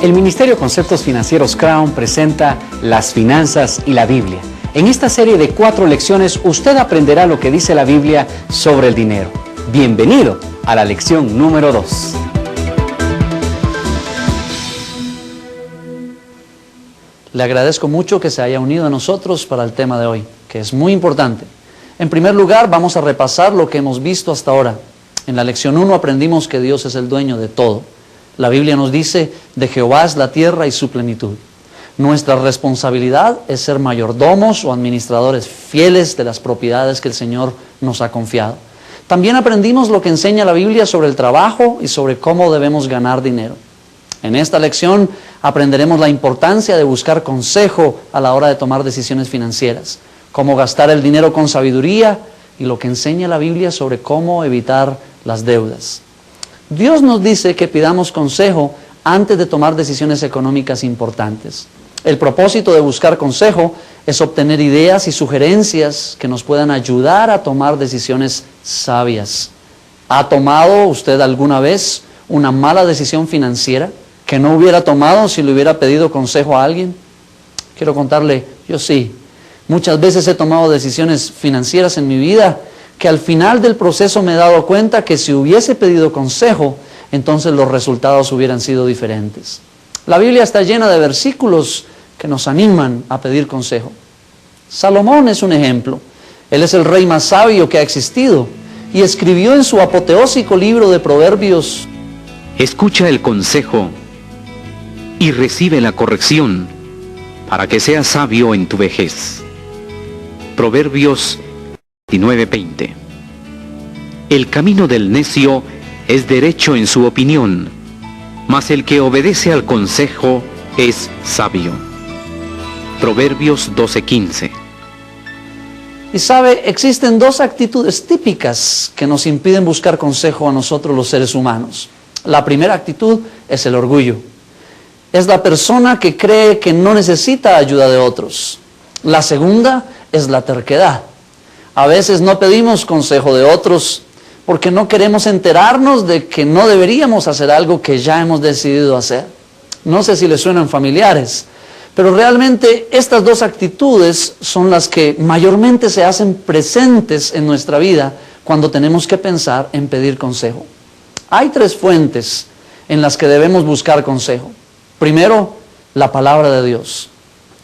El Ministerio Conceptos Financieros Crown presenta Las Finanzas y la Biblia. En esta serie de 4 lecciones, usted aprenderá lo que dice la Biblia sobre el dinero. Bienvenido a la lección número 2. Le agradezco mucho que se haya unido a nosotros para el tema de hoy, que es muy importante. En primer lugar, vamos a repasar lo que hemos visto hasta ahora. En la lección 1 aprendimos que Dios es el dueño de todo. La Biblia nos dice, de Jehová es la tierra y su plenitud. Nuestra responsabilidad es ser mayordomos o administradores fieles de las propiedades que el Señor nos ha confiado. También aprendimos lo que enseña la Biblia sobre el trabajo y sobre cómo debemos ganar dinero. En esta lección aprenderemos la importancia de buscar consejo a la hora de tomar decisiones financieras, cómo gastar el dinero con sabiduría y lo que enseña la Biblia sobre cómo evitar las deudas. Dios nos dice que pidamos consejo antes de tomar decisiones económicas importantes. El propósito de buscar consejo es obtener ideas y sugerencias que nos puedan ayudar a tomar decisiones sabias. ¿Ha tomado usted alguna vez una mala decisión financiera que no hubiera tomado si le hubiera pedido consejo a alguien? Quiero contarle, yo sí. Muchas veces he tomado decisiones financieras en mi vida que al final del proceso me he dado cuenta que si hubiese pedido consejo, entonces los resultados hubieran sido diferentes. La Biblia está llena de versículos que nos animan a pedir consejo. Salomón es un ejemplo. Él es el rey más sabio que ha existido y escribió en su apoteósico libro de Proverbios: Escucha el consejo y recibe la corrección para que seas sabio en tu vejez. Proverbios 19:20. El camino del necio es derecho en su opinión, mas el que obedece al consejo es sabio. Proverbios 12:15. Y sabe, existen 2 actitudes típicas que nos impiden buscar consejo a nosotros los seres humanos. La primera actitud es el orgullo. Es la persona que cree que no necesita ayuda de otros. La segunda es la terquedad. A veces no pedimos consejo de otros porque no queremos enterarnos de que no deberíamos hacer algo que ya hemos decidido hacer. No sé si les suenan familiares, pero realmente estas 2 actitudes son las que mayormente se hacen presentes en nuestra vida cuando tenemos que pensar en pedir consejo. Hay 3 fuentes en las que debemos buscar consejo. Primero, la palabra de Dios.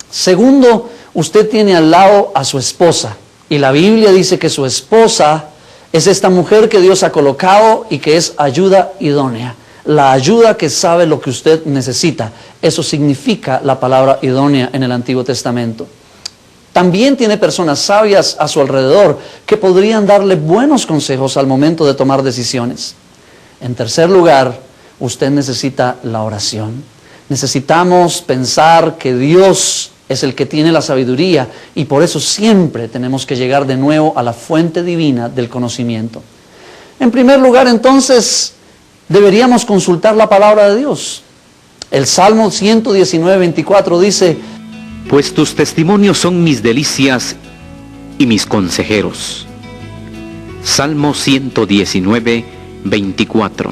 Segundo, usted tiene al lado a su esposa. Y la Biblia dice que su esposa es esta mujer que Dios ha colocado y que es ayuda idónea. La ayuda que sabe lo que usted necesita. Eso significa la palabra idónea en el Antiguo Testamento. También tiene personas sabias a su alrededor que podrían darle buenos consejos al momento de tomar decisiones. En tercer lugar, usted necesita la oración. Necesitamos pensar que Dios es el que tiene la sabiduría y por eso siempre tenemos que llegar de nuevo a la fuente divina del conocimiento. En primer lugar, entonces, deberíamos consultar la palabra de Dios. El Salmo 119:24 dice: Pues tus testimonios son mis delicias y mis consejeros. Salmo 119:24.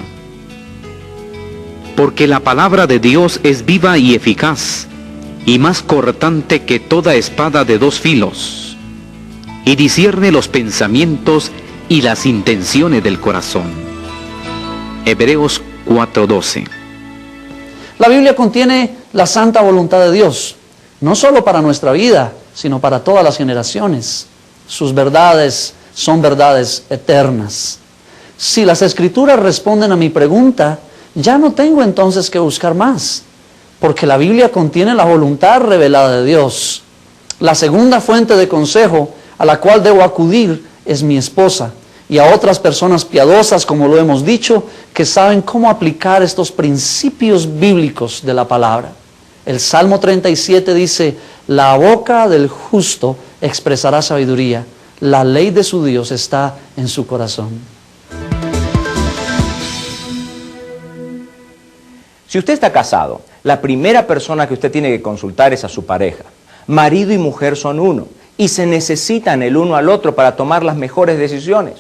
Porque la palabra de Dios es viva y eficaz, y más cortante que toda espada de 2 filos, y discierne los pensamientos y las intenciones del corazón. Hebreos 4:12. La Biblia contiene la santa voluntad de Dios, no solo para nuestra vida, sino para todas las generaciones. Sus verdades son verdades eternas. Si las Escrituras responden a mi pregunta, ya no tengo entonces que buscar más, porque la Biblia contiene la voluntad revelada de Dios. La segunda fuente de consejo a la cual debo acudir es mi esposa y a otras personas piadosas, como lo hemos dicho, que saben cómo aplicar estos principios bíblicos de la palabra. El Salmo 37 dice: la boca del justo expresará sabiduría, la ley de su Dios está en su corazón. Si usted está casado, la primera persona que usted tiene que consultar es a su pareja. Marido y mujer son uno y se necesitan el uno al otro para tomar las mejores decisiones.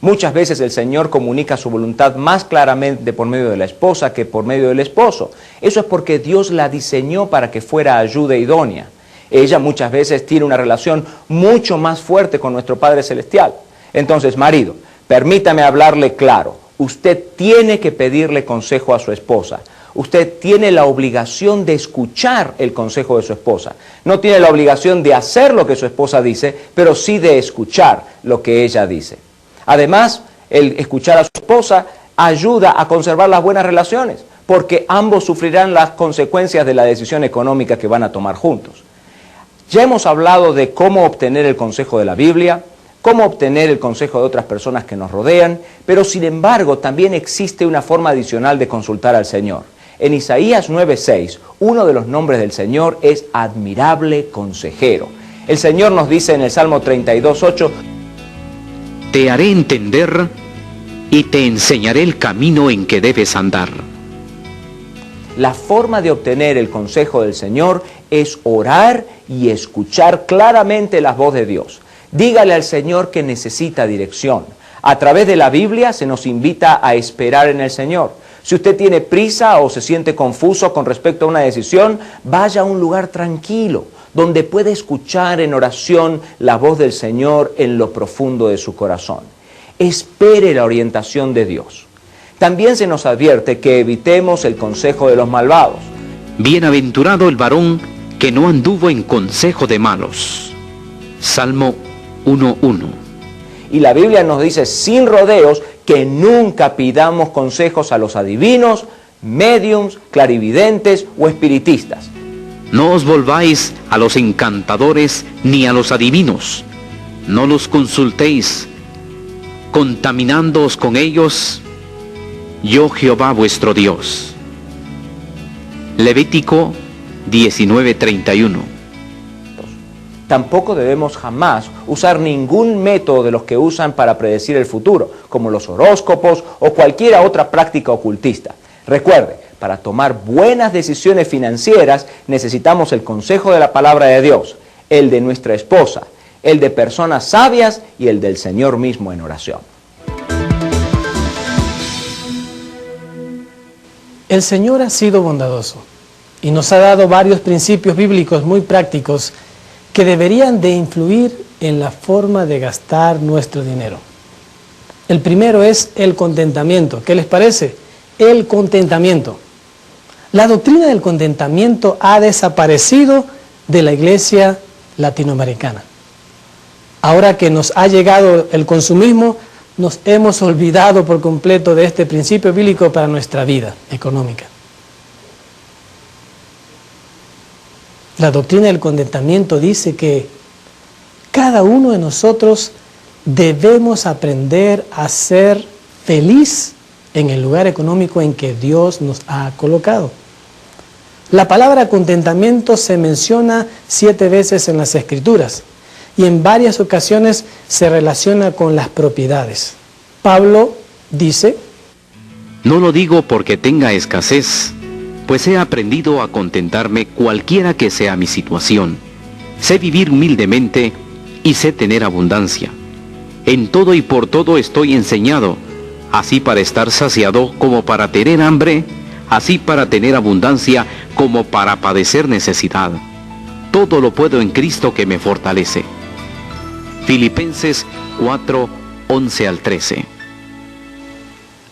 Muchas veces el Señor comunica su voluntad más claramente por medio de la esposa que por medio del esposo. Eso es porque Dios la diseñó para que fuera ayuda idónea. Ella muchas veces tiene una relación mucho más fuerte con nuestro Padre Celestial. Entonces, marido, permítame hablarle claro. Usted tiene que pedirle consejo a su esposa. Usted tiene la obligación de escuchar el consejo de su esposa. No tiene la obligación de hacer lo que su esposa dice, pero sí de escuchar lo que ella dice. Además, el escuchar a su esposa ayuda a conservar las buenas relaciones, porque ambos sufrirán las consecuencias de la decisión económica que van a tomar juntos. Ya hemos hablado de cómo obtener el consejo de la Biblia, cómo obtener el consejo de otras personas que nos rodean, pero sin embargo también existe una forma adicional de consultar al Señor. En Isaías 9:6, uno de los nombres del Señor es admirable consejero. El Señor nos dice en el Salmo 32:8, te haré entender y te enseñaré el camino en que debes andar. La forma de obtener el consejo del Señor es orar y escuchar claramente la voz de Dios. Dígale al Señor que necesita dirección. A través de la Biblia se nos invita a esperar en el Señor. Si usted tiene prisa o se siente confuso con respecto a una decisión, vaya a un lugar tranquilo, donde puede escuchar en oración la voz del Señor en lo profundo de su corazón. Espere la orientación de Dios. También se nos advierte que evitemos el consejo de los malvados. Bienaventurado el varón que no anduvo en consejo de malos. Salmo 1:1. Y la Biblia nos dice sin rodeos que nunca pidamos consejos a los adivinos, médiums, clarividentes o espiritistas. No os volváis a los encantadores ni a los adivinos. No los consultéis, contaminándoos con ellos. Yo Jehová vuestro Dios. Levítico 19:31. Tampoco debemos jamás usar ningún método de los que usan para predecir el futuro, como los horóscopos o cualquier otra práctica ocultista. Recuerde, para tomar buenas decisiones financieras necesitamos el consejo de la palabra de Dios, el de nuestra esposa, el de personas sabias y el del Señor mismo en oración. El Señor ha sido bondadoso y nos ha dado varios principios bíblicos muy prácticos que deberían de influir en la forma de gastar nuestro dinero. El primero es el contentamiento. ¿Qué les parece? El contentamiento. La doctrina del contentamiento ha desaparecido de la iglesia latinoamericana. Ahora que nos ha llegado el consumismo, nos hemos olvidado por completo de este principio bíblico para nuestra vida económica. La doctrina del contentamiento dice que cada uno de nosotros debemos aprender a ser feliz en el lugar económico en que Dios nos ha colocado. La palabra contentamiento se menciona 7 veces en las Escrituras y en varias ocasiones se relaciona con las propiedades. Pablo dice: No lo digo porque tenga escasez, pues he aprendido a contentarme cualquiera que sea mi situación. Sé vivir humildemente y sé tener abundancia. En todo y por todo estoy enseñado, así para estar saciado como para tener hambre, así para tener abundancia como para padecer necesidad. Todo lo puedo en Cristo que me fortalece. Filipenses 4:11-13.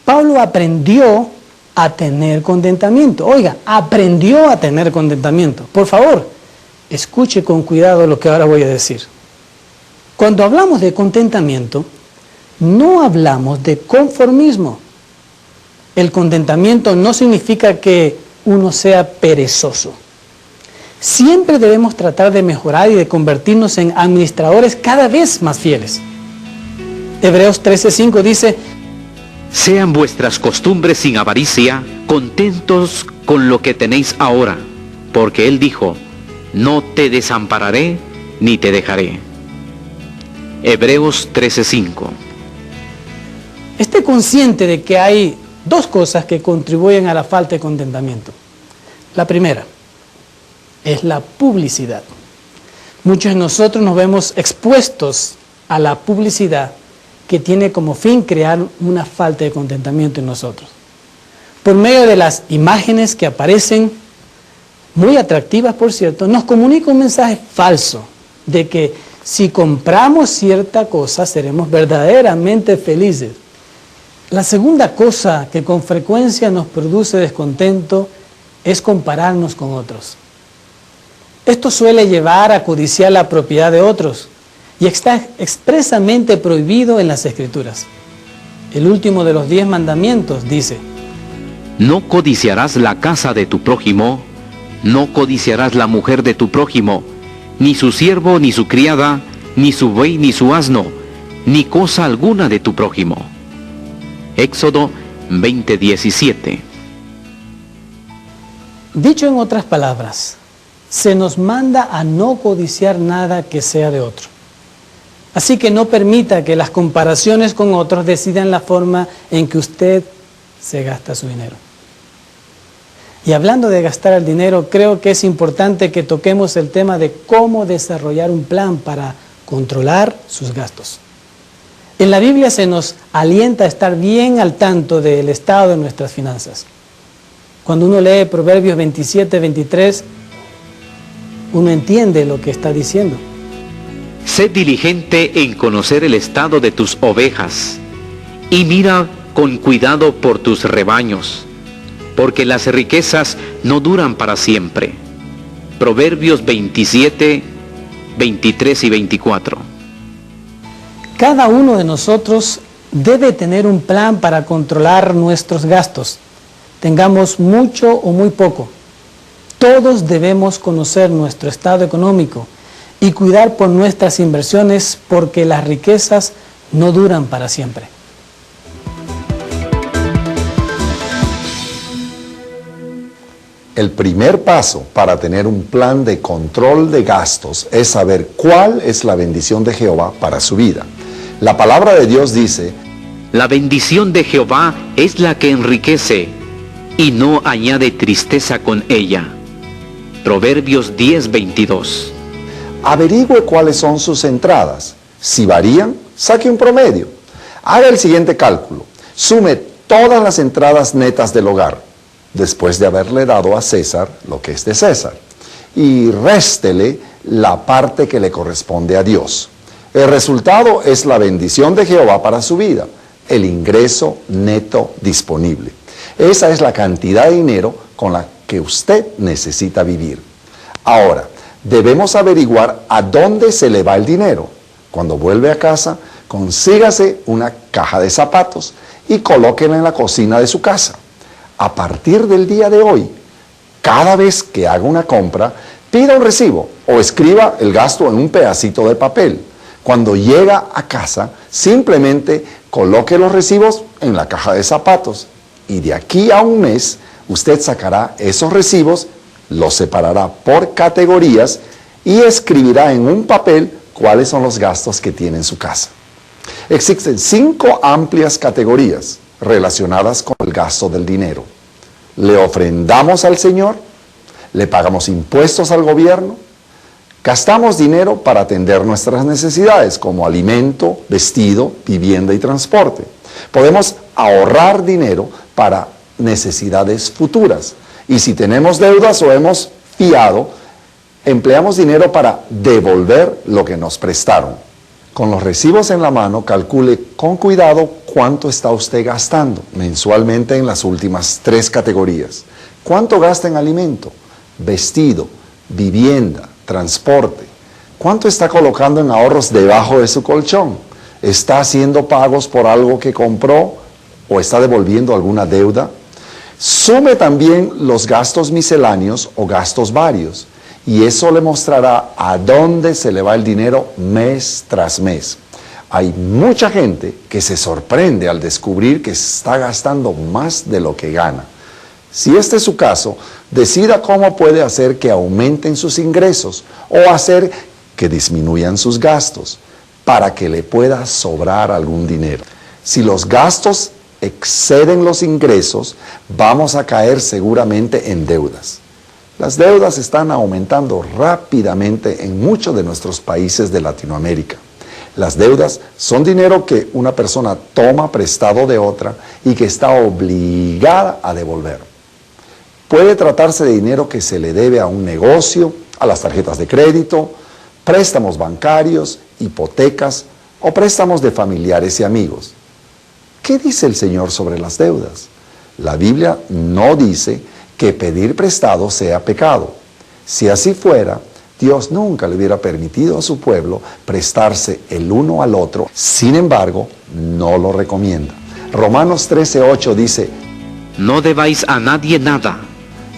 Pablo aprendió a tener contentamiento. Oiga, aprendió a tener contentamiento. Por favor, escuche con cuidado lo que ahora voy a decir. Cuando hablamos de contentamiento, no hablamos de conformismo. El contentamiento no significa que uno sea perezoso. Siempre debemos tratar de mejorar y de convertirnos en administradores cada vez más fieles. Hebreos 13:5 dice: Sean vuestras costumbres sin avaricia, contentos con lo que tenéis ahora, porque Él dijo, no te desampararé ni te dejaré. Hebreos 13:5. Esté consciente de que hay 2 cosas que contribuyen a la falta de contentamiento. La primera es la publicidad. Muchos de nosotros nos vemos expuestos a la publicidad que tiene como fin crear una falta de contentamiento en nosotros. Por medio de las imágenes que aparecen, muy atractivas por cierto, nos comunica un mensaje falso de que si compramos cierta cosa seremos verdaderamente felices. La segunda cosa que con frecuencia nos produce descontento es compararnos con otros. Esto suele llevar a codiciar la propiedad de otros y está expresamente prohibido en las Escrituras. El último de los 10 mandamientos dice: No codiciarás la casa de tu prójimo, no codiciarás la mujer de tu prójimo, ni su siervo, ni su criada, ni su buey, ni su asno, ni cosa alguna de tu prójimo. Éxodo 20:17. Dicho en otras palabras, se nos manda a no codiciar nada que sea de otro. Así que no permita que las comparaciones con otros decidan la forma en que usted se gasta su dinero. Y hablando de gastar el dinero, creo que es importante que toquemos el tema de cómo desarrollar un plan para controlar sus gastos. En la Biblia se nos alienta a estar bien al tanto del estado de nuestras finanzas. Cuando uno lee Proverbios 27-23, uno entiende lo que está diciendo. Sé diligente en conocer el estado de tus ovejas, y mira con cuidado por tus rebaños, porque las riquezas no duran para siempre. Proverbios 27, 23 y 24. Cada uno de nosotros debe tener un plan para controlar nuestros gastos, tengamos mucho o muy poco. Todos debemos conocer nuestro estado económico y cuidar por nuestras inversiones, porque las riquezas no duran para siempre. El primer paso para tener un plan de control de gastos es saber cuál es la bendición de Jehová para su vida. La palabra de Dios dice: La bendición de Jehová es la que enriquece, y no añade tristeza con ella. Proverbios 10:22. averigüe cuáles son sus entradas. Si varían, saque un promedio. Haga el siguiente cálculo. Sume todas las entradas netas del hogar, después de haberle dado a César lo que es de César, y réstele la parte que le corresponde a Dios. El resultado es la bendición de Jehová para su vida, el ingreso neto disponible. Esa es la cantidad de dinero con la que usted necesita vivir. Ahora, debemos averiguar a dónde se le va el dinero. Cuando vuelve a casa, consígase una caja de zapatos y colóquenla en la cocina de su casa. A partir del día de hoy, cada vez que haga una compra, pida un recibo o escriba el gasto en un pedacito de papel. Cuando llega a casa, simplemente coloque los recibos en la caja de zapatos y de aquí a un mes, usted sacará esos recibos, los separará por categorías y escribirá en un papel cuáles son los gastos que tiene en su casa. Existen 5 amplias categorías relacionadas con el gasto del dinero. Le ofrendamos al Señor, le pagamos impuestos al gobierno, gastamos dinero para atender nuestras necesidades como alimento, vestido, vivienda y transporte. Podemos ahorrar dinero para necesidades futuras. Y si tenemos deudas o hemos fiado, empleamos dinero para devolver lo que nos prestaron. Con los recibos en la mano, calcule con cuidado cuánto está usted gastando mensualmente en las últimas 3 categorías. ¿Cuánto gasta en alimento, vestido, vivienda, transporte? ¿Cuánto está colocando en ahorros debajo de su colchón? ¿Está haciendo pagos por algo que compró o está devolviendo alguna deuda? Sume también los gastos misceláneos o gastos varios, y eso le mostrará a dónde se le va el dinero mes tras mes. Hay mucha gente que se sorprende al descubrir que está gastando más de lo que gana. Si este es su caso, decida cómo puede hacer que aumenten sus ingresos o hacer que disminuyan sus gastos para que le pueda sobrar algún dinero. Si los gastos exceden los ingresos, vamos a caer seguramente en deudas. Las deudas están aumentando rápidamente en muchos de nuestros países de Latinoamérica. Las deudas son dinero que una persona toma prestado de otra y que está obligada a devolver. Puede tratarse de dinero que se le debe a un negocio, a las tarjetas de crédito, préstamos bancarios, hipotecas o préstamos de familiares y amigos. ¿Qué dice el Señor sobre las deudas? La Biblia no dice que pedir prestado sea pecado. Si así fuera, Dios nunca le hubiera permitido a su pueblo prestarse el uno al otro. Sin embargo, no lo recomienda. Romanos 13:8 dice: No debáis a nadie nada.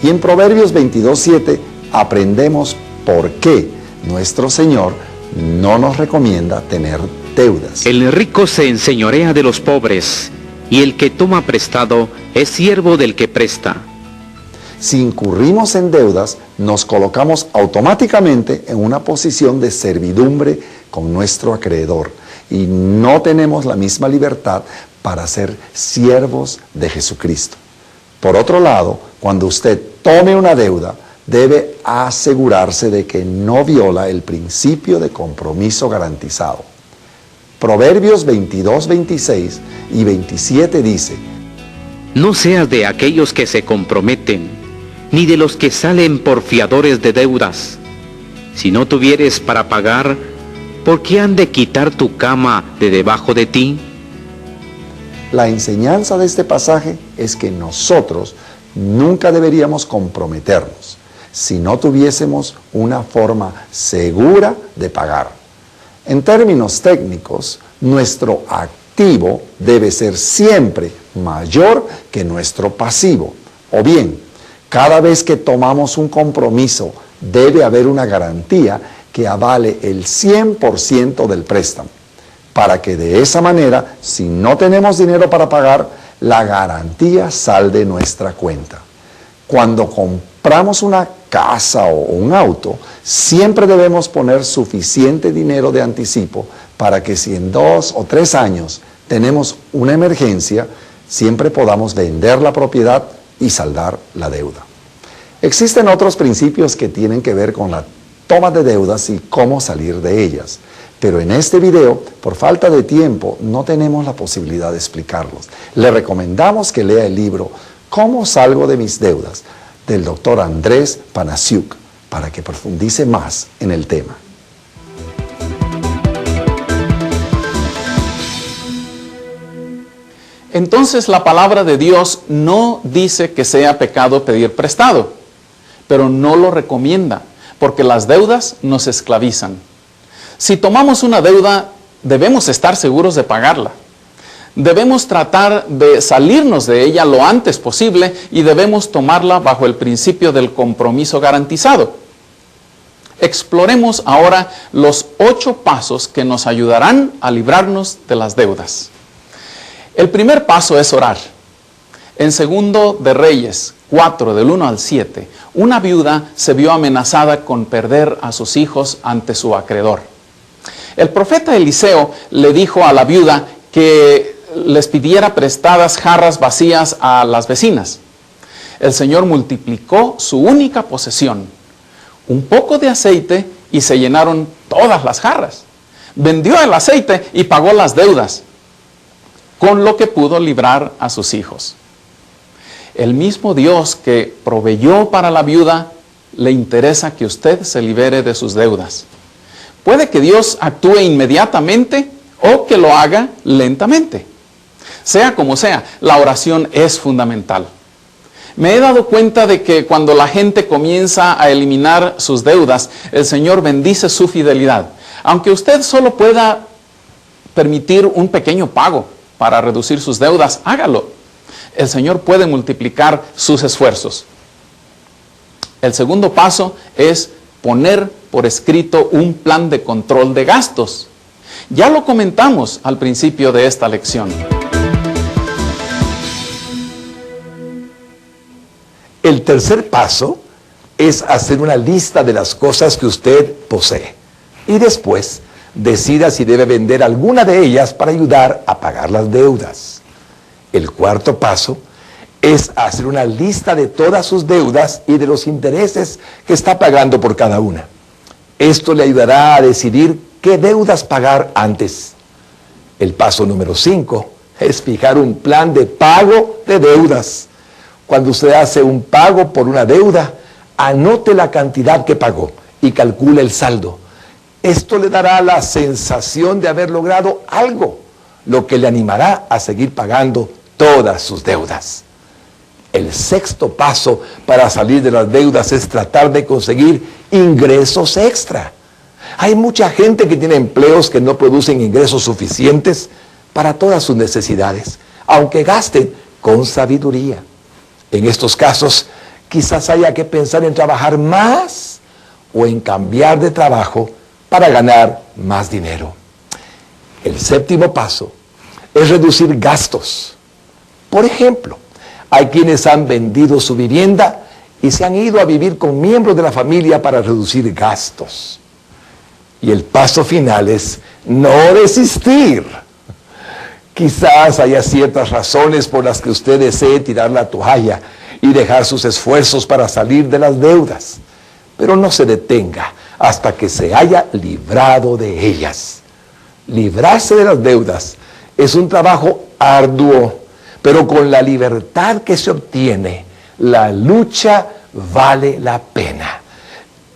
Y en Proverbios 22:7 aprendemos por qué nuestro Señor no nos recomienda tener deudas. El rico se enseñorea de los pobres, y el que toma prestado es siervo del que presta. Si incurrimos en deudas, nos colocamos automáticamente en una posición de servidumbre con nuestro acreedor y no tenemos la misma libertad para ser siervos de Jesucristo. Por otro lado, cuando usted tome una deuda, debe asegurarse de que no viola el principio de compromiso garantizado. Proverbios 22, 26 y 27 dice: No seas de aquellos que se comprometen, ni de los que salen por fiadores de deudas. Si no tuvieres para pagar, ¿por qué han de quitar tu cama de debajo de ti? La enseñanza de este pasaje es que nosotros nunca deberíamos comprometernos si no tuviésemos una forma segura de pagar. En términos técnicos, nuestro activo debe ser siempre mayor que nuestro pasivo. O bien, cada vez que tomamos un compromiso, debe haber una garantía que avale el 100% del préstamo, para que de esa manera, si no tenemos dinero para pagar, la garantía salde nuestra cuenta. Cuando compramos una casa o un auto, siempre debemos poner suficiente dinero de anticipo para que si en 2 o 3 años tenemos una emergencia, siempre podamos vender la propiedad y saldar la deuda. Existen otros principios que tienen que ver con la toma de deudas y cómo salir de ellas, pero en este video, por falta de tiempo, no tenemos la posibilidad de explicarlos. Le recomendamos que lea el libro ¿Cómo salgo de mis deudas?, del Dr. Andrés Panasiuk, para que profundice más en el tema. Entonces la palabra de Dios no dice que sea pecado pedir prestado, pero no lo recomienda, porque las deudas nos esclavizan. Si tomamos una deuda, debemos estar seguros de pagarla. Debemos tratar de salirnos de ella lo antes posible y debemos tomarla bajo el principio del compromiso garantizado. Exploremos ahora los 8 pasos que nos ayudarán a librarnos de las deudas. El primer paso es orar. En 2 de Reyes 4, del 1 al 7, una viuda se vio amenazada con perder a sus hijos ante su acreedor. El profeta Eliseo le dijo a la viuda que les pidiera prestadas jarras vacías a las vecinas. El Señor multiplicó su única posesión, un poco de aceite, y se llenaron todas las jarras. Vendió el aceite y pagó las deudas, con lo que pudo librar a sus hijos. El mismo Dios que proveyó para la viuda, le interesa que usted se libere de sus deudas. Puede que Dios actúe inmediatamente o que lo haga lentamente. Sea como sea, la oración es fundamental. Me he dado cuenta de que cuando la gente comienza a eliminar sus deudas, el Señor bendice su fidelidad. Aunque usted solo pueda permitir un pequeño pago para reducir sus deudas, hágalo. El Señor puede multiplicar sus esfuerzos. El segundo paso es poner por escrito un plan de control de gastos. Ya lo comentamos al principio de esta lección. El tercer paso es hacer una lista de las cosas que usted posee y después decida si debe vender alguna de ellas para ayudar a pagar las deudas. El cuarto paso es hacer una lista de todas sus deudas y de los intereses que está pagando por cada una. Esto le ayudará a decidir qué deudas pagar antes. El paso número 5 es fijar un plan de pago de deudas. Cuando usted hace un pago por una deuda, anote la cantidad que pagó y calcule el saldo. Esto le dará la sensación de haber logrado algo, lo que le animará a seguir pagando todas sus deudas. El 6º paso para salir de las deudas es tratar de conseguir ingresos extra. Hay mucha gente que tiene empleos que no producen ingresos suficientes para todas sus necesidades, aunque gasten con sabiduría. En estos casos, quizás haya que pensar en trabajar más o en cambiar de trabajo para ganar más dinero. El 7º paso es reducir gastos. Por ejemplo, hay quienes han vendido su vivienda y se han ido a vivir con miembros de la familia para reducir gastos. Y el paso final es no desistir. Quizás haya ciertas razones por las que usted desee tirar la toalla y dejar sus esfuerzos para salir de las deudas, pero no se detenga hasta que se haya librado de ellas. Librarse de las deudas es un trabajo arduo, pero con la libertad que se obtiene, la lucha vale la pena.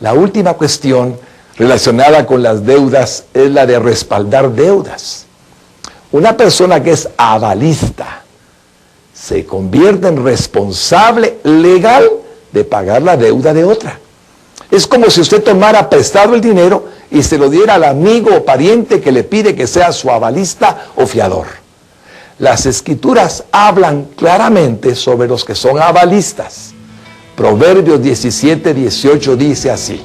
La última cuestión relacionada con las deudas es la de respaldar deudas. Una persona que es avalista se convierte en responsable legal de pagar la deuda de otra. Es como si usted tomara prestado el dinero y se lo diera al amigo o pariente que le pide que sea su avalista o fiador. Las Escrituras hablan claramente sobre los que son avalistas. Proverbios 17:18 dice así: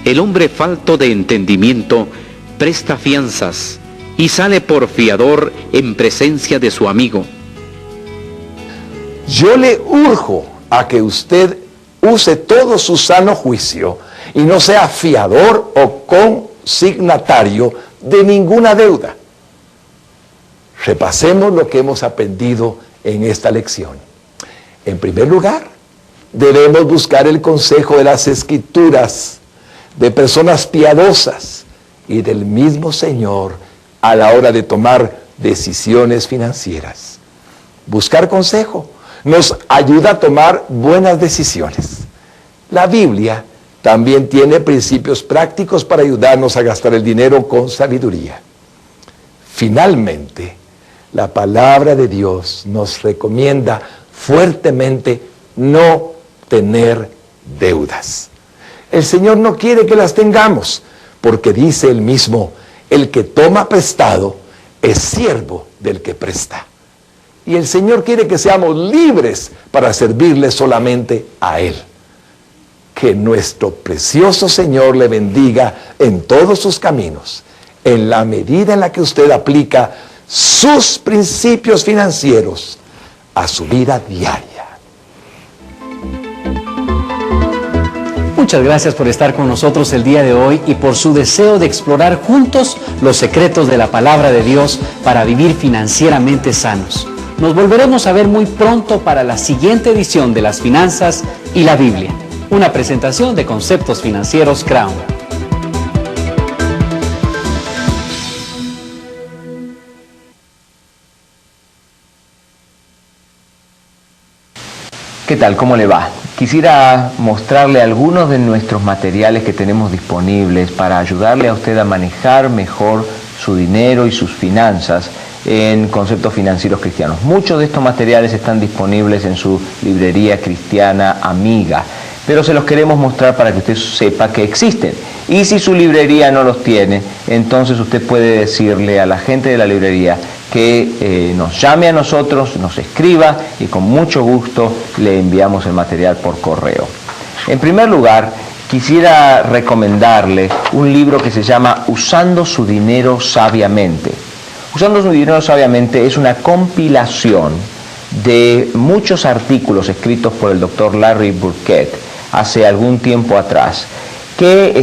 El hombre falto de entendimiento presta fianzas y sale por fiador en presencia de su amigo. Yo le urjo a que usted use todo su sano juicio y no sea fiador o consignatario de ninguna deuda. Repasemos lo que hemos aprendido en esta lección. En primer lugar, debemos buscar el consejo de las Escrituras, de personas piadosas y del mismo Señor a la hora de tomar decisiones financieras. Buscar consejo nos ayuda a tomar buenas decisiones. La Biblia también tiene principios prácticos para ayudarnos a gastar el dinero con sabiduría. Finalmente, la palabra de Dios nos recomienda fuertemente no tener deudas. El Señor no quiere que las tengamos, porque dice Él mismo: el que toma prestado es siervo del que presta. Y el Señor quiere que seamos libres para servirle solamente a Él. Que nuestro precioso Señor le bendiga en todos sus caminos, en la medida en la que usted aplica sus principios financieros a su vida diaria. Muchas gracias por estar con nosotros el día de hoy y por su deseo de explorar juntos los secretos de la palabra de Dios para vivir financieramente sanos. Nos volveremos a ver muy pronto para la siguiente edición de Las Finanzas y la Biblia, una presentación de Conceptos Financieros Crown. ¿Qué tal? ¿Cómo le va? Quisiera mostrarle algunos de nuestros materiales que tenemos disponibles para ayudarle a usted a manejar mejor su dinero y sus finanzas en Conceptos Financieros Cristianos. Muchos de estos materiales están disponibles en su librería cristiana amiga, pero se los queremos mostrar para que usted sepa que existen. Y si su librería no los tiene, entonces usted puede decirle a la gente de la librería que nos llame a nosotros, nos escriba y con mucho gusto le enviamos el material por correo. En primer lugar, quisiera recomendarle un libro que se llama Usando su dinero sabiamente. Usando su dinero sabiamente es una compilación de muchos artículos escritos por el doctor Larry Burkett hace algún tiempo atrás, que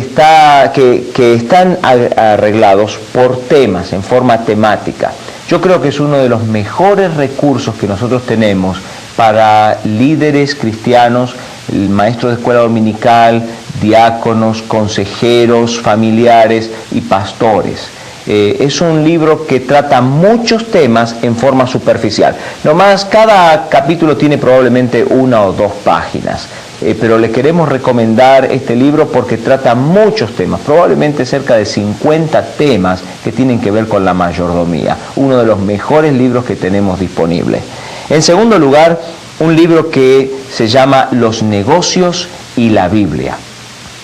están arreglados por temas, en forma temática. Yo creo que es uno de los mejores recursos que nosotros tenemos para líderes cristianos, maestros de escuela dominical, diáconos, consejeros, familiares y pastores. Es un libro que trata muchos temas en forma superficial. Nomás cada capítulo tiene probablemente 1 o 2 páginas. Pero le queremos recomendar este libro porque trata muchos temas, probablemente cerca de 50 temas que tienen que ver con la mayordomía. Uno de los mejores libros que tenemos disponibles. En segundo lugar, un libro que se llama Los negocios y la Biblia.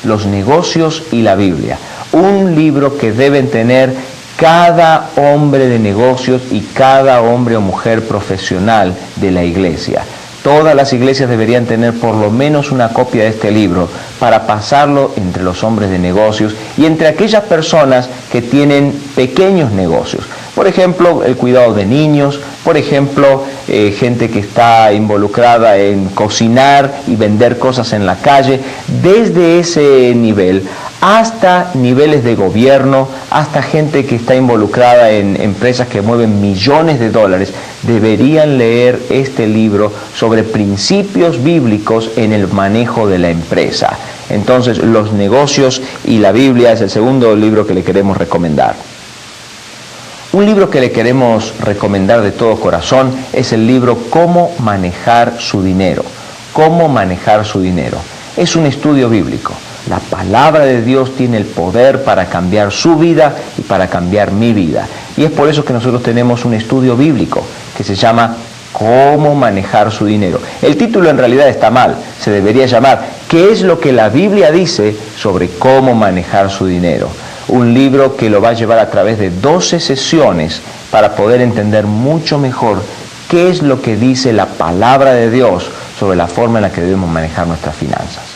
Los negocios y la Biblia. Un libro que deben tener cada hombre de negocios y cada hombre o mujer profesional de la iglesia. Todas las iglesias deberían tener por lo menos una copia de este libro para pasarlo entre los hombres de negocios y entre aquellas personas que tienen pequeños negocios. Por ejemplo, el cuidado de niños, por ejemplo, gente que está involucrada en cocinar y vender cosas en la calle. Desde ese nivel hasta niveles de gobierno, hasta gente que está involucrada en empresas que mueven millones de dólares, deberían leer este libro sobre principios bíblicos en el manejo de la empresa. Entonces, Los negocios y la Biblia es el segundo libro que le queremos recomendar. Un libro que le queremos recomendar de todo corazón es el libro Cómo manejar su dinero. Cómo manejar su dinero. Es un estudio bíblico. La palabra de Dios tiene el poder para cambiar su vida y para cambiar mi vida. Y es por eso que nosotros tenemos un estudio bíblico que se llama Cómo manejar su dinero. El título en realidad está mal. Se debería llamar ¿Qué es lo que la Biblia dice sobre cómo manejar su dinero? Un libro que lo va a llevar a través de 12 sesiones para poder entender mucho mejor qué es lo que dice la palabra de Dios sobre la forma en la que debemos manejar nuestras finanzas.